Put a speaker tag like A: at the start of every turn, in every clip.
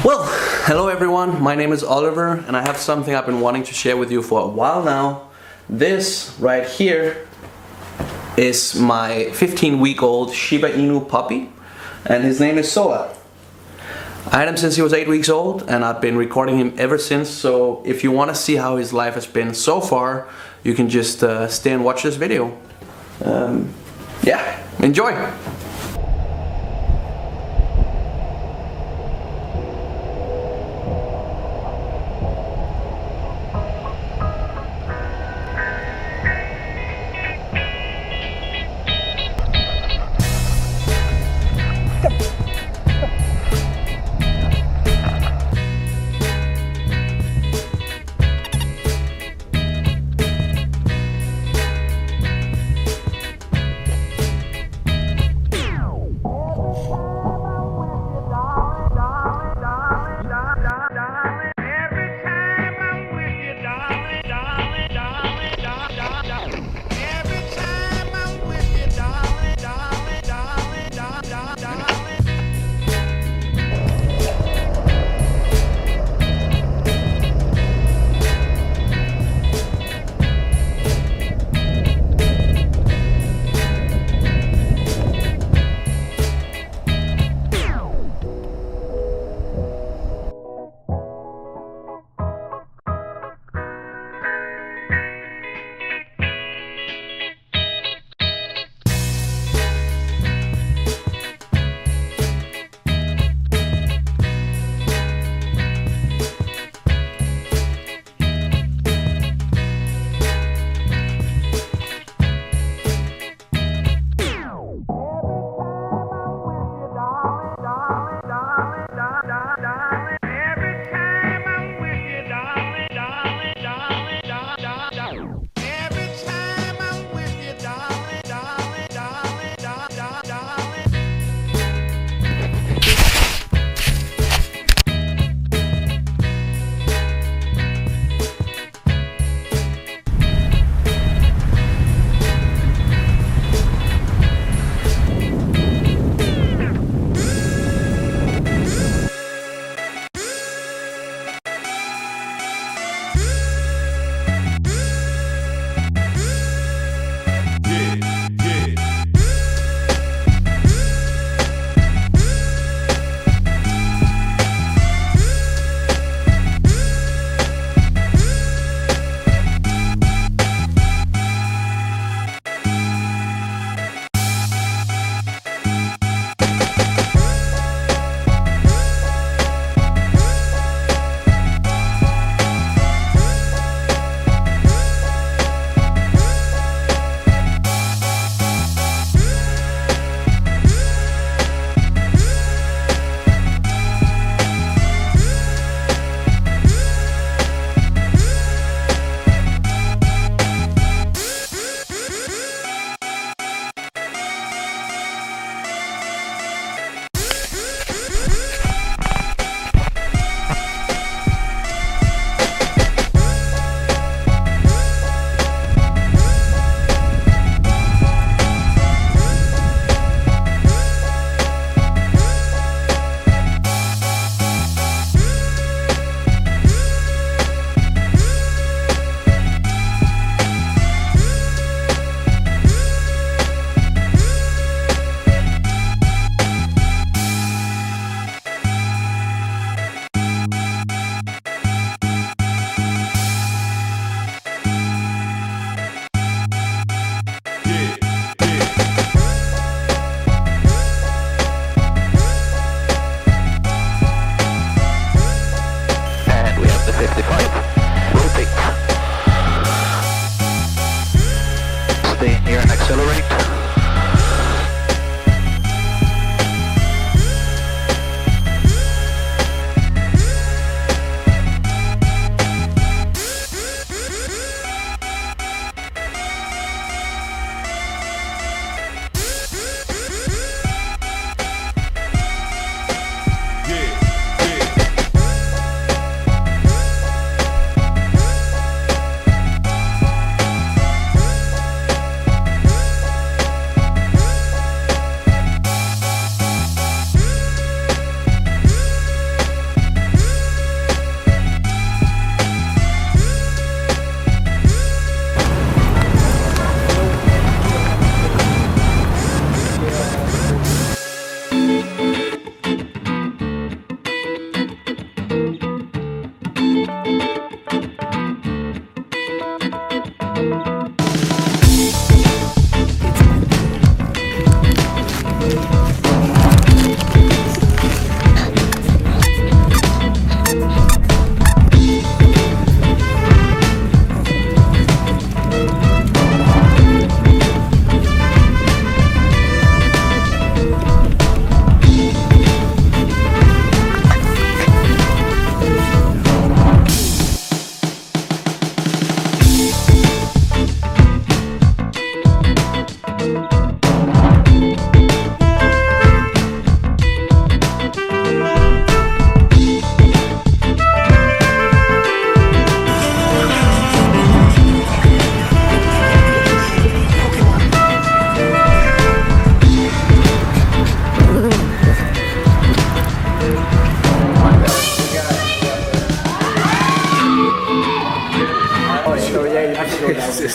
A: Well, hello everyone, my name is Oliver and I have something I've been wanting to share with you for a while now. This right here is my 15-week-old Shiba Inu puppy and his name is Soa. I had him since he was 8 weeks old and I've been recording him ever since, so if you want to see how his life has been so far, you can just stay and watch this video. Yeah, enjoy!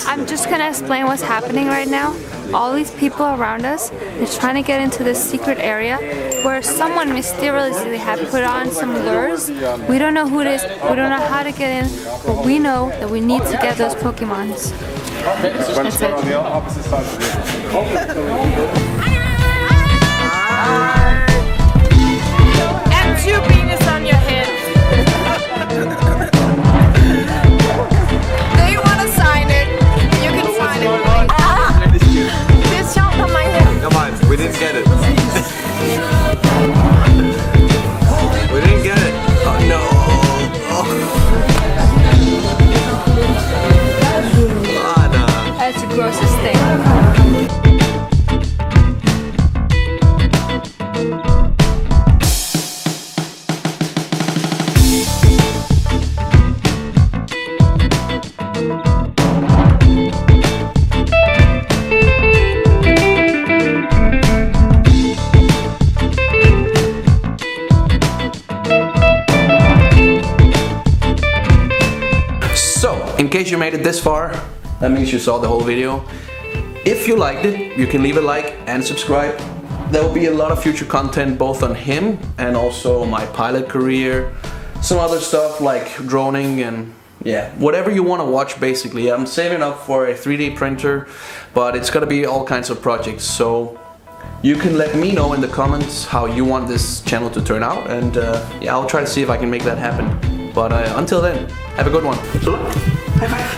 B: I'm just gonna explain what's happening right now. All these people around us, they're trying to get into this secret area where someone mysteriously had put on some lures. We don't know who it is, we don't know how to get in, but we know that we need to get those Pokemons. That's it.
C: And 2 penis on your head. Do you want to sign it? You can sign it. This shot on my head.
D: Come on, we didn't get it. We didn't get it. Oh no. Oh. Ah, nah.
B: That's the grossest thing.
A: In case you made it this far, that means you saw the whole video. If you liked it, you can leave a like and subscribe. There will be a lot of future content both on him and also my pilot career, some other stuff like droning and yeah, whatever you want to watch basically. I'm saving up for a 3D printer, but it's gonna be all kinds of projects, so you can let me know in the comments how you want this channel to turn out, and yeah, I'll try to see if I can make that happen. But until then, have a good one. Bye bye.